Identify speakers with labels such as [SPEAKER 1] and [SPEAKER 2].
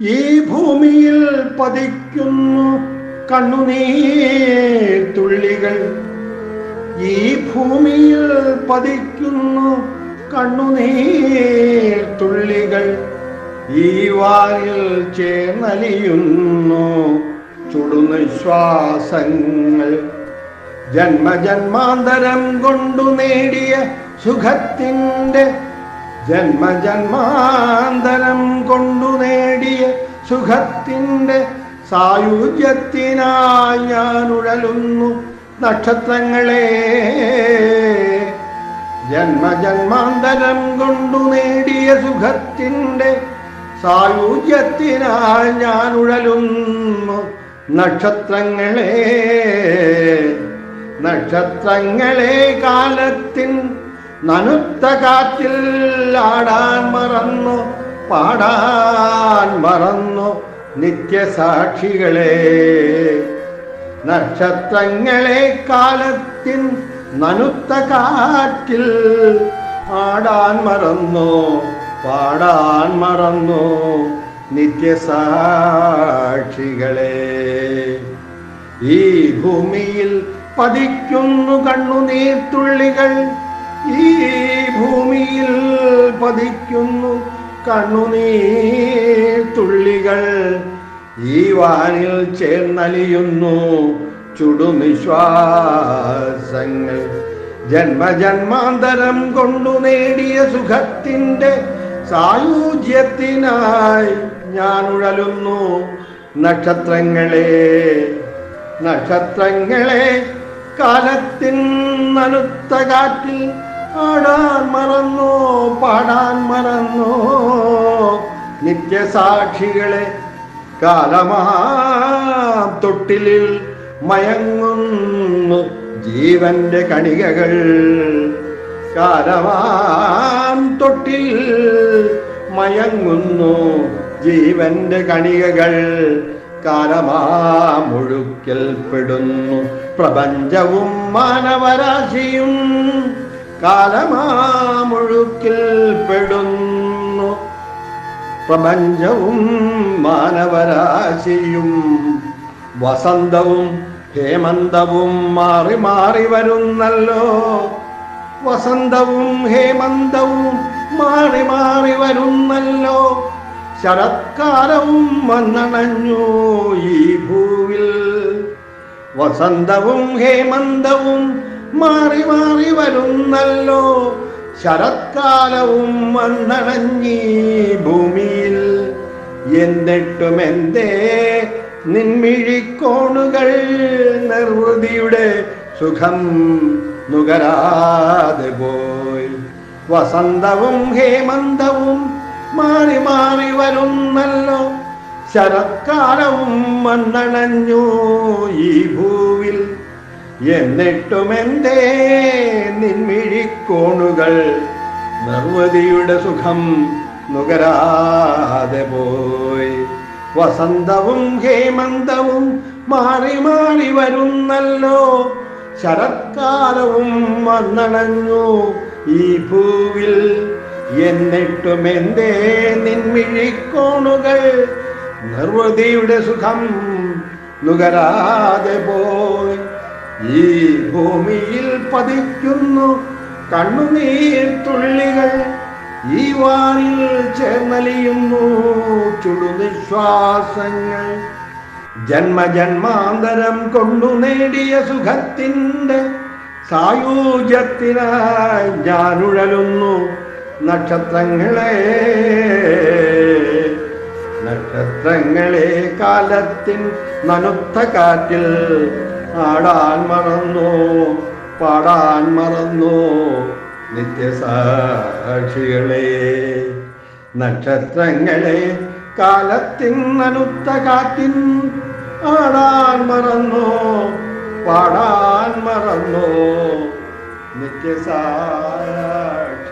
[SPEAKER 1] ഈ ഭൂമിയിൽ പതിക്കുന്നു കണ്ണുനീർ തുള്ളികൾ. ഈ ഭൂമിയിൽ പതിക്കുന്നു കണ്ണുനീർ തുള്ളികൾ. ഈ വാരിൽ ചേർന്നലിയുന്നു ചുടുനിശ്വാസങ്ങൾ. ജന്മജന്മാന്തരം കൊണ്ടു നേടിയ സുഖത്തിൻ്റെ ജന്മജന്മാന്തരം കൊണ്ടു നേടിയ സുഖത്തിൻ്റെ സായുജ്യത്തിനായി ഞാൻ ഉഴലുന്നു നക്ഷത്രങ്ങളെ. ജന്മജന്മാന്തരം കൊണ്ടു നേടിയ സുഖത്തിൻ്റെ സായുജ്യത്തിനായി ഞാൻ ഉഴലുന്നു നക്ഷത്രങ്ങളെ. നക്ഷത്രങ്ങളെ കാലത്തിൻ നനുത്ത കാറ്റിൽ ആടാൻ മറന്നു പാടാൻ മറന്നു നിത്യസാക്ഷികളെ. നക്ഷത്രങ്ങളെ കാലത്തിൻ നനുത്ത കാറ്റിൽ ആടാൻ മറന്നു പാടാൻ മറന്നു നിത്യസാക്ഷികളെ. ഈ ഭൂമിയിൽ പതിക്കുന്നു കണ്ണുനീർത്തുള്ളികൾ. ഈ ഭൂമിയിൽ പതിക്കുന്നു കണ്ണുനീർത്തുള്ളികൾ. ഈ വാനിൽ ചേർന്നലിയുന്നു ചുടുനിശ്വാസങ്ങൾ. ജന്മജന്മാന്തരം കൊണ്ടു നേടിയ സുഖത്തിൻ്റെ സായുജ്യത്തിനായി ഞാൻ ഉഴലുന്നു നക്ഷത്രങ്ങളെ. നക്ഷത്രങ്ങളെ കാലത്തിൻ നനുത്ത കാറ്റിൽ ആടാൻ മറന്നു പാടാൻ മറന്നു നിത്യസാക്ഷികളെ. കാലമാം തൊട്ടിലിൽ മയങ്ങുന്നു ജീവന്റെ കണികകൾ. കാലമാം തൊട്ടിൽ മയങ്ങുന്നു ജീവന്റെ കണികകൾ. കാലമാമൊഴുക്കിൽ പെടുന്നു പ്രപഞ്ചവും മാനവരാശിയും. കാലമാമൊഴുക്കിൽ പെടുന്നു പ്രപഞ്ചവും മാനവരാശിയും. വസന്തവും ഹേമന്തവും മാറി മാറി വരുന്നല്ലോ. വസന്തവും ഹേമന്തവും മാറി മാറി വരുന്നല്ലോ. ശരത്കാലവും വന്നണഞ്ഞു ഈ ഭൂവിൽ. വസന്തവും ഹേമന്തവും മാറി മാറി വരുന്നല്ലോ. ശരത്കാലവും വന്നണഞ്ഞീ ഭൂമിയിൽ. എന്നിട്ടും എന്തേ നിൻമിഴിക്കോണുകൾ നിർവൃതിയുടെ സുഖം നുകരാതെ പോയി. വസന്തവും ഹേമന്തവും മാറി മാറി വരുന്നല്ലോ. ശരത്കാലവും വന്നണഞ്ഞു ഈ ഭൂവിൽ. എന്നിട്ടും എന്തേ നിൻമിഴിക്കോണുകൾ നിർവൃതിയുടെ സുഖം നുകരാതെ പോയി. വസന്തവും ഹേമന്തവും മാറി മാറി വരുന്നല്ലോ. ശരത്കാലവും വന്നണഞ്ഞു ഈ ഭൂവിൽ. എന്നിട്ടും എന്തേ നിൻമിഴിക്കോണുകൾ നിർവൃതിയുടെ സുഖം നുകരാതെ പോയി. ഈ ഭൂമിയിൽ പതിക്കുന്നു കണ്ണുനീർത്തുള്ളികൾ. ഈ വാനിൽ ചേർന്നലിയുന്നു ചുടുനിശ്വാസങ്ങൾ. ജന്മജന്മാന്തരം കൊണ്ടു നേടിയ സുഖത്തിൻ്റെ സായുജ്യത്തിനായി ഞാൻ ഉഴലുന്നു നക്ഷത്രങ്ങളെ. നക്ഷത്രങ്ങളെ കാലത്തിൻ നനുത്ത കാറ്റിൽ ആടാൻ മറന്നു പാടാൻ മറന്നു നിത്യസാക്ഷികളെ. നക്ഷത്രങ്ങളെ കാലത്തിൻ നനുത്ത കാറ്റിൻ ആടാൻ മറന്നു പാടാൻ മറന്നു നിത്യസാക്ഷി.